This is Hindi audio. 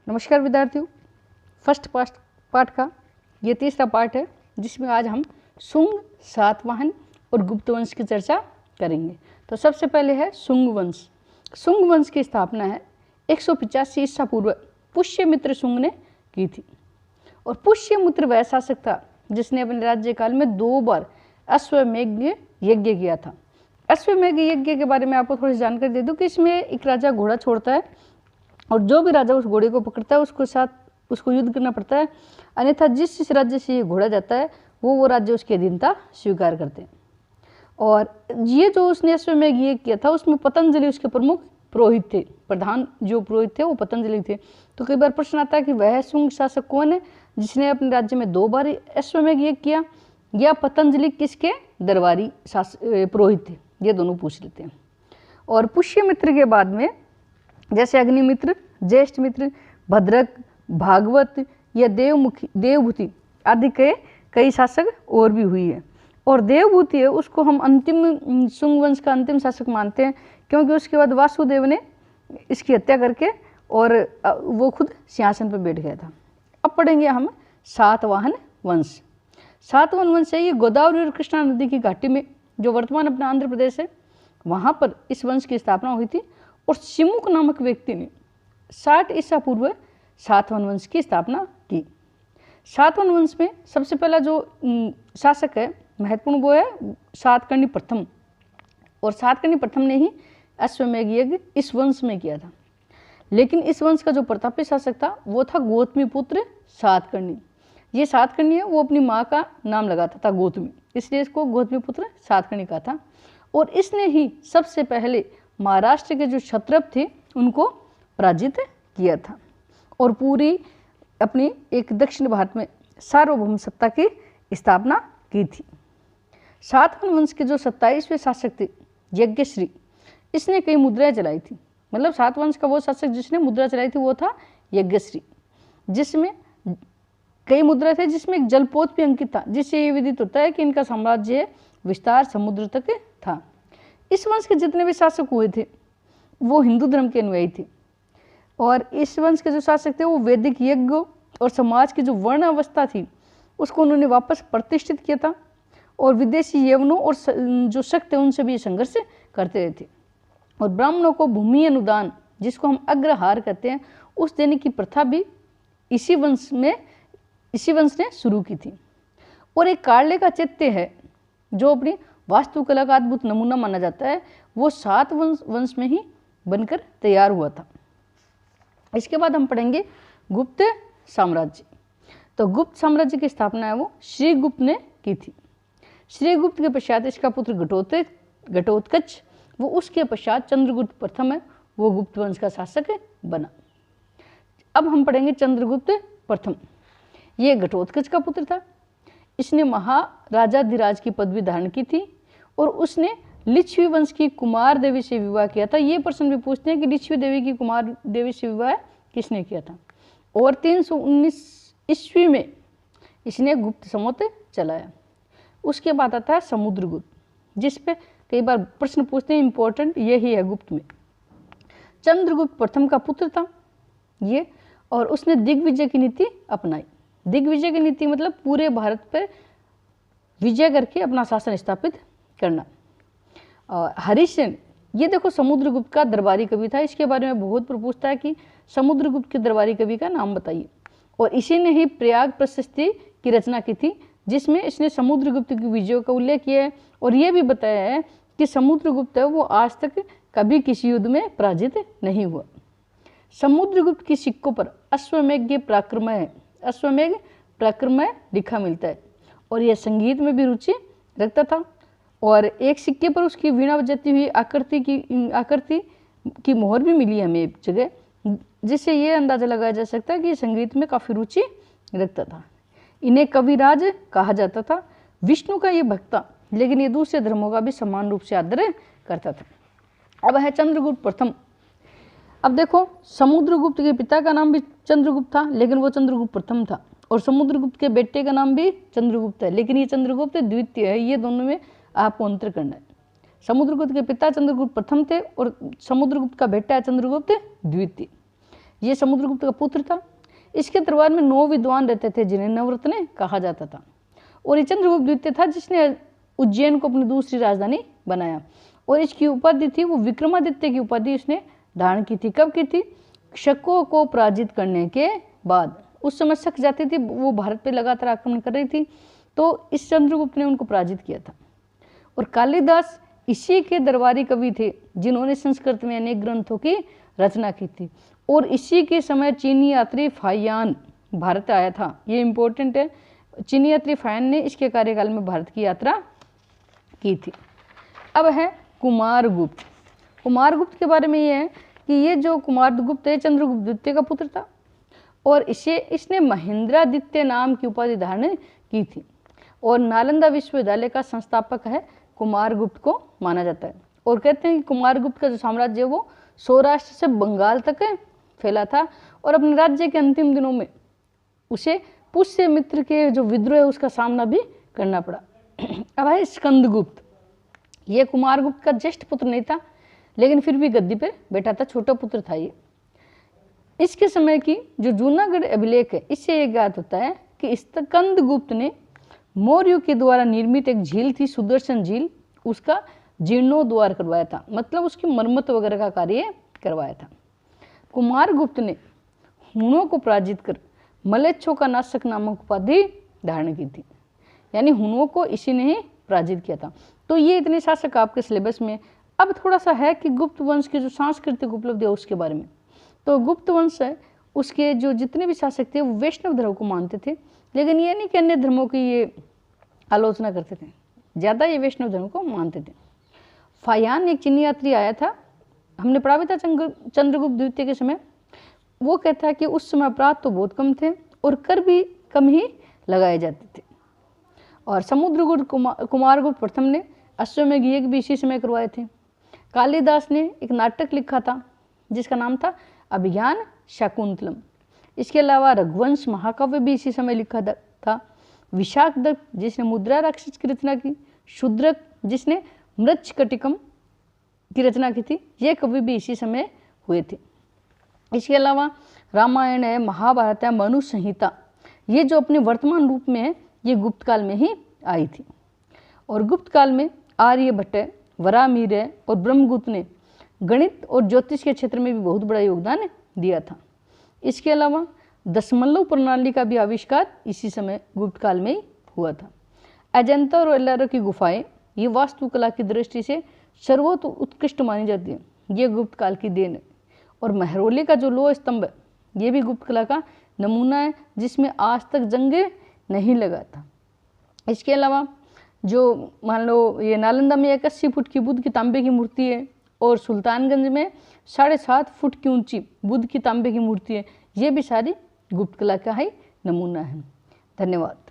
नमस्कार विद्यार्थियों, फर्स्ट पार्ट का ये तीसरा पार्ट है जिसमें आज हम शुंग, सातवाहन और गुप्त वंश की चर्चा करेंगे। तो सबसे पहले है शुंग वंश। शुंग वंश की स्थापना है 185 ईसा पूर्व पुष्यमित्र शुंग ने की थी। और पुष्यमित्र वह शासक था जिसने अपने राज्यकाल में 2 बार अश्वमेध यज्ञ किया था। अश्वमेध यज्ञ के बारे में आपको थोड़ी सी जानकारी दे दूं कि इसमें एक राजा घोड़ा छोड़ता है और जो भी राजा उस घोड़े को पकड़ता है उसको युद्ध करना पड़ता है, अन्यथा जिस राज्य से ये घोड़ा जाता है वो राज्य उसकी अधीनता स्वीकार करते हैं। और ये जो उसने अश्वमेध यज्ञ किया था उसमें पतंजलि उसके प्रमुख पुरोहित थे, प्रधान जो पुरोहित थे वो पतंजलि थे। तो कई बार प्रश्न आता है कि वह शुंग शासक कौन है जिसने अपने राज्य में 2 बार अश्वमेध यज्ञ किया, या पतंजलि किसके दरबारी पुरोहित थे, ये दोनों पूछ लेते हैं। और पुष्यमित्र के बाद में जैसे अग्निमित्र, ज्येष्ठ मित्र, भद्रक, भागवत या देवभूति आदि के कई शासक और भी हुई है। और देवभूति है उसको हम अंतिम शुंग वंश का अंतिम शासक मानते हैं, क्योंकि उसके बाद वासुदेव ने इसकी हत्या करके और वो खुद सिंहासन पर बैठ गया था। अब पढ़ेंगे हम सातवाहन वंश। सातवाहन वंश है ये गोदावरी और कृष्णा नदी की घाटी में जो वर्तमान अपना आंध्र प्रदेश है वहाँ पर इस वंश की स्थापना हुई थी। और सिमुक नामक व्यक्ति ने 60 ईसा पूर्व सातवाहन वंश की स्थापना की। सातवाहन वंश में सबसे पहला जो शासक है महत्वपूर्ण वो है सातकर्णी प्रथम। और सातकर्णी प्रथम ने ही अश्वमेध यज्ञ इस वंश में किया था। लेकिन इस वंश का जो प्रतापी शासक था वो था गौतमी पुत्र सातकर्णी। ये सातकर्णी है वो अपनी माँ का नाम लगाता था गौतमी, इसलिए इसको गौतमी पुत्र सातकर्णी कहा था। और इसने ही सबसे पहले महाराष्ट्र के जो क्षत्रप थे उनको पराजित किया था और पूरी अपनी एक दक्षिण भारत में सार्वभौम सत्ता की स्थापना की थी। सातवाहन वंश के जो 27वें शासक थे यज्ञश्री, इसने कई मुद्राएं चलाई थी। मतलब सातवंश का वो शासक जिसने मुद्रा चलाई थी वो था यज्ञश्री, जिसमें कई मुद्रा थे, जिसमें एक जलपोत भी अंकित था, जिससे ये विदित होता है कि इनका साम्राज्य विस्तार समुद्र तक था। इस वंश के जितने भी शासक हुए थे वो हिंदू धर्म के अनुयायी थे। और इस वंश के जो शासक थे वो वैदिक यज्ञ और समाज की जो वर्ण अवस्था थी उसको उन्होंने वापस प्रतिष्ठित किया था। और विदेशी यवनों और जो शक्त है उनसे भी संघर्ष करते रहे थे। और ब्राह्मणों को भूमि अनुदान, जिसको हम अग्रहार कहते हैं, उस देने की प्रथा भी इसी वंश ने शुरू की थी। और एक कार्ले का चैत्य है जो अपनी वास्तुकला का अद्भुत नमूना माना जाता है, वो सातवाहन वंश में ही बनकर तैयार हुआ था। इसके बाद हम पढ़ेंगे गुप्त साम्राज्य। तो गुप्त साम्राज्य की स्थापना है वो श्रीगुप्त ने की थी। श्रीगुप्त के पश्चात इसका पुत्र घटोत्कच, वो उसके पश्चात चंद्रगुप्त प्रथम है, वो गुप्त वंश का शासक बना। अब हम पढ़ेंगे चंद्रगुप्त प्रथम। ये घटोत्कच का पुत्र था। इसने महाराजाधिराज की पदवी धारण की थी और उसने लिच्छवी वंश की कुमार देवी से विवाह किया था। ये प्रश्न भी पूछते हैं कि लिच्छवी देवी की कुमार देवी से विवाह किसने किया था। और 319 ईस्वी में इसने गुप्त समूत चलाया। उसके बाद आता है समुद्रगुप्त, जिस पे कई बार प्रश्न पूछते हैं, इंपॉर्टेंट यही है गुप्त में। चंद्रगुप्त प्रथम का पुत्र था ये, और उसने दिग्विजय की नीति अपनाई। दिग्विजय की नीति मतलब पूरे भारत पर विजय करके अपना शासन स्थापित करना। हरिश्चंद्र, ये देखो समुद्रगुप्त का दरबारी कवि था। इसके बारे में बहुत पूछता है कि समुद्रगुप्त के दरबारी कवि का नाम बताइए। और इसी ने ही प्रयाग प्रशस्ति की रचना की थी, जिसमें इसने समुद्रगुप्त की विजयों का उल्लेख किया है और यह भी बताया है कि समुद्रगुप्त है वो आज तक कभी किसी युद्ध में पराजित नहीं हुआ। समुद्रगुप्त की सिक्कों पर अश्वमेध पराक्रमय लिखा मिलता है और यह संगीत में भी रुचि रखता था। और एक सिक्के पर उसकी वीणा बजाती हुई आकृति की मोहर भी मिली हमें एक जगह, जिससे ये अंदाजा लगाया जा सकता है कि संगीत में काफ़ी रुचि रखता था। इन्हें कविराज कहा जाता था। विष्णु का ये भक्त था, लेकिन ये दूसरे धर्मों का भी समान रूप से आदर करता था। अब है चंद्रगुप्त प्रथम। अब देखो समुद्रगुप्त के पिता का नाम भी चंद्रगुप्त था, लेकिन वो चंद्रगुप्त प्रथम था। और समुद्रगुप्त के बेटे का नाम भी चंद्रगुप्त है, लेकिन ये चंद्रगुप्त द्वितीय है। ये दोनों में आपको अंतर करना है। समुद्रगुप्त के पिता चंद्रगुप्त प्रथम थे और समुद्रगुप्त का बेटा है चंद्रगुप्त द्वितीय। ये समुद्रगुप्त का पुत्र था। इसके दरबार में 9 विद्वान रहते थे जिन्हें नवरत्न कहा जाता था। और ये चंद्रगुप्त द्वितीय था जिसने उज्जैन को अपनी दूसरी राजधानी बनाया। और इसकी उपाधि थी वो विक्रमादित्य की उपाधि उसने धारण की थी। कब की थी? शकों को पराजित करने के बाद। उस समय शक जाती थी, वो भारत पे लगातार आक्रमण कर रही थी, तो इस चंद्रगुप्त ने उनको पराजित किया था। और कालिदास इसी के दरबारी कवि थे जिन्होंने संस्कृत में अनेक ग्रंथों की रचना की थी। और इसी के समय चीनी यात्री फाहियान भारत आया था। ये इंपॉर्टेंट है। चीनी यात्री फाहियान ने इसके कार्यकाल में भारत की यात्रा की थी। अब है कुमारगुप्त। कुमारगुप्त के बारे में ये है कि ये जो कुमारगुप्त है चंद्रगुप्त द्वितीय का पुत्र था और इसने महेंद्रादित्य नाम की उपाधि धारण की थी। और नालंदा विश्वविद्यालय का संस्थापक है कुमारगुप्त को माना जाता है। और कहते हैं कि कुमारगुप्त का जो साम्राज्य है वो सौराष्ट्र से बंगाल तक फैला था। और अपने राज्य के अंतिम दिनों में उसे पुष्यमित्र के जो विद्रोह है उसका सामना भी करना पड़ा। अब है स्कंदगुप्त। ये कुमारगुप्त का ज्येष्ठ पुत्र नहीं था, लेकिन फिर भी गद्दी पर बैठा था, छोटा पुत्र था ये। इसके समय की जो जूनागढ़ अभिलेख है इससे ये ज्ञात होता है कि स्कंदगुप्त ने मौर्यों के द्वारा निर्मित एक झील थी सुदर्शन झील, उसका जीर्णोद्वार करवाया था, मतलब उसकी मरम्मत वगैरह का कार्य करवाया था। कुमारगुप्त ने हुणों को पराजित कर मलेच्छों का नाशक नामक उपाधि धारण की थी, यानी हुणों को इसी ने ही पराजित किया था। तो ये इतने शासक आपके सिलेबस में। अब थोड़ा सा है कि गुप्त वंश की जो सांस्कृतिक उपलब्धि है उसके बारे में। तो गुप्त वंश है उसके जो जितने भी शासक थे वो वैष्णव धर्म को मानते थे, लेकिन ये नहीं कि अन्य धर्मों की ये आलोचना करते थे, ज़्यादा ये वैष्णव धर्म को मानते थे। फाहियान एक चीनी यात्री आया था, हमने पढ़ा भी था चंद्रगुप्त द्वितीय के समय। वो कहता है कि उस समय अपराध तो बहुत कम थे और कर भी कम ही लगाए जाते थे। और समुद्रगुप्त कुमारगुप्त प्रथम ने अश्वमेध यज्ञ भी इसी समय करवाए थे। कालिदास ने एक नाटक लिखा था जिसका नाम था अभिज्ञान शाकुंतलम। इसके अलावा रघुवंश महाकाव्य भी इसी समय लिखा था। विशाखदत्त जिसने मुद्रा राक्षस की रचना की, शूद्रक जिसने मृच्छकटिकम की रचना की थी, ये कवि भी इसी समय हुए थे। इसके अलावा रामायण है, महाभारत है, मनु संहिता, ये जो अपने वर्तमान रूप में है ये गुप्त काल में ही आई थी। और गुप्त काल में आर्यभट्ट है, वरामिहिर है और ब्रह्मगुप्त ने गणित और ज्योतिष के क्षेत्र में भी बहुत बड़ा योगदान दिया था। इसके अलावा दशमलव प्रणाली का भी आविष्कार इसी समय गुप्त काल में ही हुआ था। अजंता और एल्लोरा की गुफाएं ये वास्तुकला की दृष्टि से सर्वोत्तम उत्कृष्ट मानी जाती है, ये गुप्त काल की देन है। और महरौली का जो लोह स्तंभ है ये भी गुप्त कला का नमूना है जिसमें आज तक जंग नहीं लगा था। इसके अलावा जो मान लो ये नालंदा में 81 फुट की बुद्ध की तांबे की मूर्ति है और सुल्तानगंज में 7.5 फुट की ऊंची बुद्ध की तांबे की मूर्ति है, ये भी सारी गुप्त कला का ही नमूना है। धन्यवाद।